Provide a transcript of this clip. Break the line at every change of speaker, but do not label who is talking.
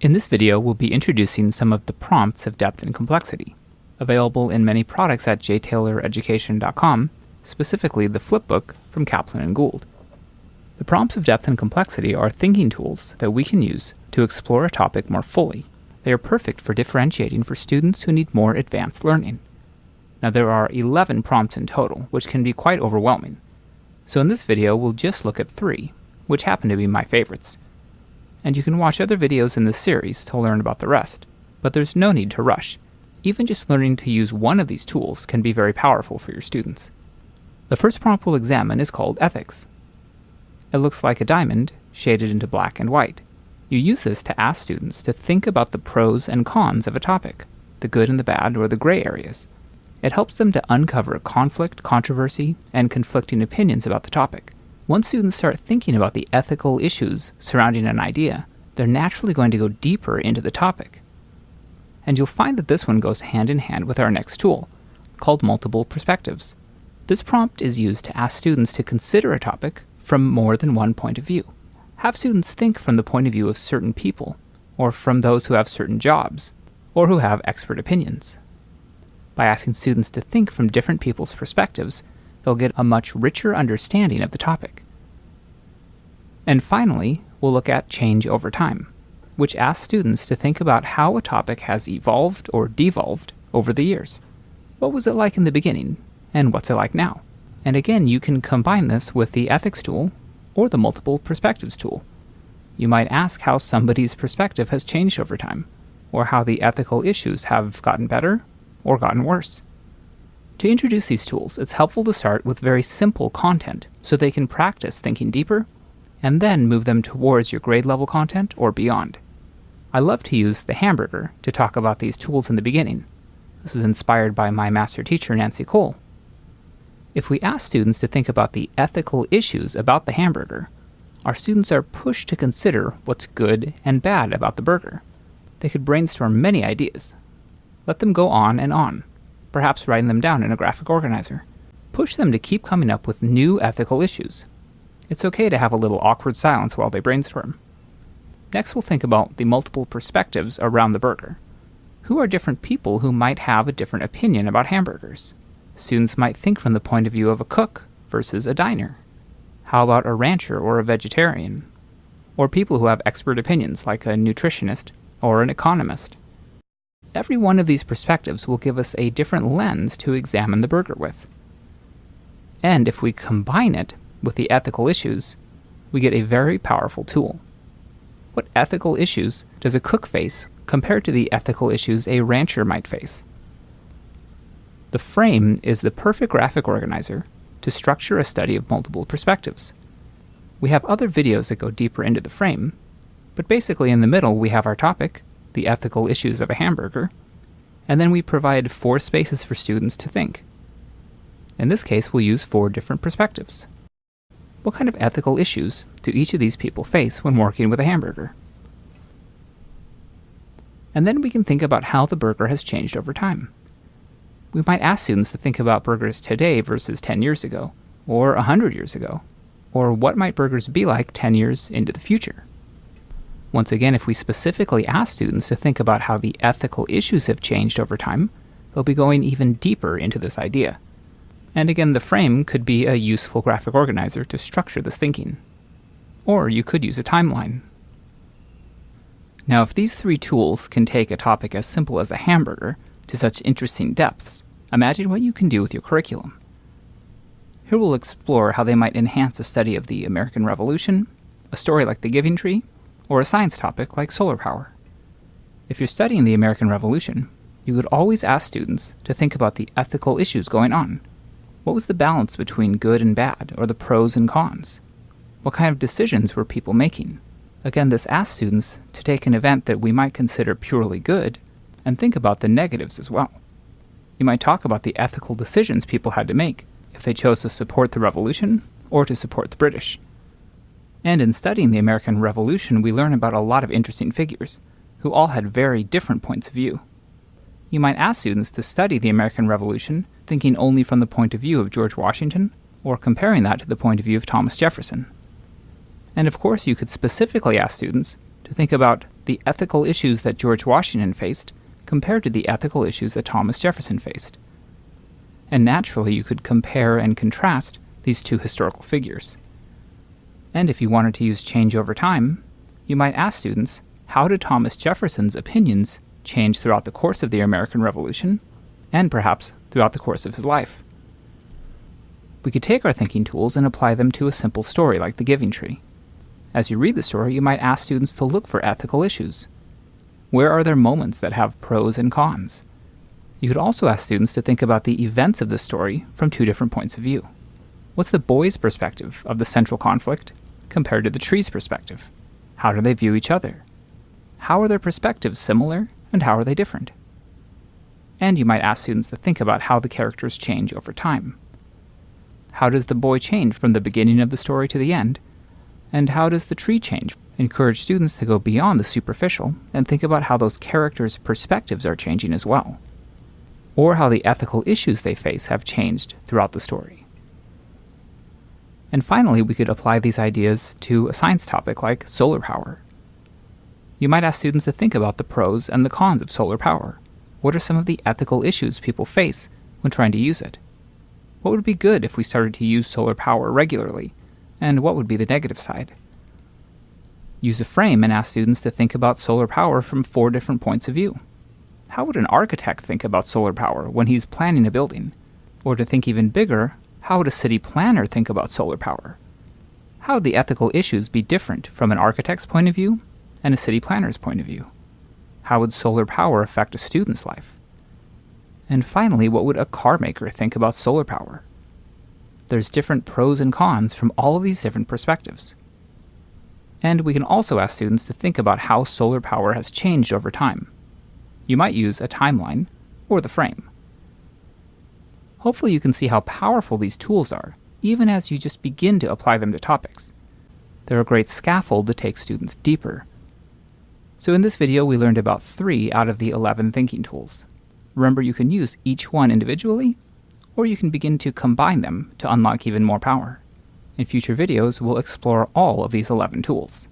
In this video, we'll be introducing some of the prompts of depth and complexity, available in many products at jtayloreducation.com, specifically the flipbook from Kaplan and Gould. The prompts of depth and complexity are thinking tools that we can use to explore a topic more fully. They are perfect for differentiating for students who need more advanced learning. Now there are 11 prompts in total, which can be quite overwhelming. So in this video, we'll just look at 3, which happen to be my favorites. And you can watch other videos in this series to learn about the rest, but there's no need to rush. Even just learning to use one of these tools can be very powerful for your students. The first prompt we'll examine is called ethics. It looks like a diamond shaded into black and white. You use this to ask students to think about the pros and cons of a topic, the good and the bad, or the gray areas. It helps them to uncover conflict, controversy, and conflicting opinions about the topic. Once students start thinking about the ethical issues surrounding an idea, they're naturally going to go deeper into the topic. And you'll find that this one goes hand in hand with our next tool, called multiple perspectives. This prompt is used to ask students to consider a topic from more than one point of view. Have students think from the point of view of certain people, or from those who have certain jobs, or who have expert opinions. By asking students to think from different people's perspectives, they'll get a much richer understanding of the topic. And finally, we'll look at change over time, which asks students to think about how a topic has evolved or devolved over the years. What was it like in the beginning, and what's it like now? And again, you can combine this with the ethics tool or the multiple perspectives tool. You might ask how somebody's perspective has changed over time, or how the ethical issues have gotten better or gotten worse. To introduce these tools, it's helpful to start with very simple content so they can practice thinking deeper, and then move them towards your grade level content or beyond. I love to use the hamburger to talk about these tools in the beginning. This was inspired by my master teacher, Nancy Cole. If we ask students to think about the ethical issues about the hamburger, our students are pushed to consider what's good and bad about the burger. They could brainstorm many ideas. Let them go on and on, perhaps writing them down in a graphic organizer. Push them to keep coming up with new ethical issues. It's okay to have a little awkward silence while they brainstorm. Next, we'll think about the multiple perspectives around the burger. Who are different people who might have a different opinion about hamburgers? Students might think from the point of view of a cook versus a diner. How about a rancher or a vegetarian? Or people who have expert opinions like a nutritionist or an economist. Every one of these perspectives will give us a different lens to examine the burger with. And if we combine it with the ethical issues, we get a very powerful tool. What ethical issues does a cook face compared to the ethical issues a rancher might face? The frame is the perfect graphic organizer to structure a study of multiple perspectives. We have other videos that go deeper into the frame, but basically in the middle we have our topic, the ethical issues of a hamburger, and then we provide 4 spaces for students to think. In this case, we'll use 4 different perspectives. What kind of ethical issues do each of these people face when working with a hamburger? And then we can think about how the burger has changed over time. We might ask students to think about burgers today versus 10 years ago, or 100 years ago, or what might burgers be like 10 years into the future. Once again, if we specifically ask students to think about how the ethical issues have changed over time, they'll be going even deeper into this idea. And again, the frame could be a useful graphic organizer to structure this thinking. Or you could use a timeline. Now, if these 3 tools can take a topic as simple as a hamburger to such interesting depths, imagine what you can do with your curriculum. Here we'll explore how they might enhance a study of the American Revolution, a story like The Giving Tree, or a science topic like solar power. If you're studying the American Revolution, you could always ask students to think about the ethical issues going on. What was the balance between good and bad, or the pros and cons? What kind of decisions were people making? Again, this asks students to take an event that we might consider purely good and think about the negatives as well. You might talk about the ethical decisions people had to make if they chose to support the revolution or to support the British. And in studying the American Revolution, we learn about a lot of interesting figures who all had very different points of view. You might ask students to study the American Revolution thinking only from the point of view of George Washington, or comparing that to the point of view of Thomas Jefferson. And of course, you could specifically ask students to think about the ethical issues that George Washington faced compared to the ethical issues that Thomas Jefferson faced. And naturally, you could compare and contrast these two historical figures. And if you wanted to use change over time, you might ask students, how did Thomas Jefferson's opinions change throughout the course of the American Revolution, and perhaps throughout the course of his life? We could take our thinking tools and apply them to a simple story like the Giving Tree. As you read the story, you might ask students to look for ethical issues. Where are there moments that have pros and cons? You could also ask students to think about the events of the story from two different points of view. What's the boy's perspective of the central conflict compared to the tree's perspective? How do they view each other? How are their perspectives similar, and how are they different? And you might ask students to think about how the characters change over time. How does the boy change from the beginning of the story to the end? And how does the tree change? Encourage students to go beyond the superficial and think about how those characters' perspectives are changing as well, or how the ethical issues they face have changed throughout the story. And finally, we could apply these ideas to a science topic like solar power. You might ask students to think about the pros and the cons of solar power. What are some of the ethical issues people face when trying to use it? What would be good if we started to use solar power regularly, and what would be the negative side? Use a frame and ask students to think about solar power from 4 different points of view. How would an architect think about solar power when he's planning a building? Or to think even bigger, how would a city planner think about solar power? How would the ethical issues be different from an architect's point of view and a city planner's point of view? How would solar power affect a student's life? And finally, what would a car maker think about solar power? There's different pros and cons from all of these different perspectives. And we can also ask students to think about how solar power has changed over time. You might use a timeline or the frame. Hopefully you can see how powerful these tools are, even as you just begin to apply them to topics. They're a great scaffold to take students deeper. So in this video, we learned about 3 out of the 11 thinking tools. Remember, you can use each one individually, or you can begin to combine them to unlock even more power. In future videos, we'll explore all of these 11 tools.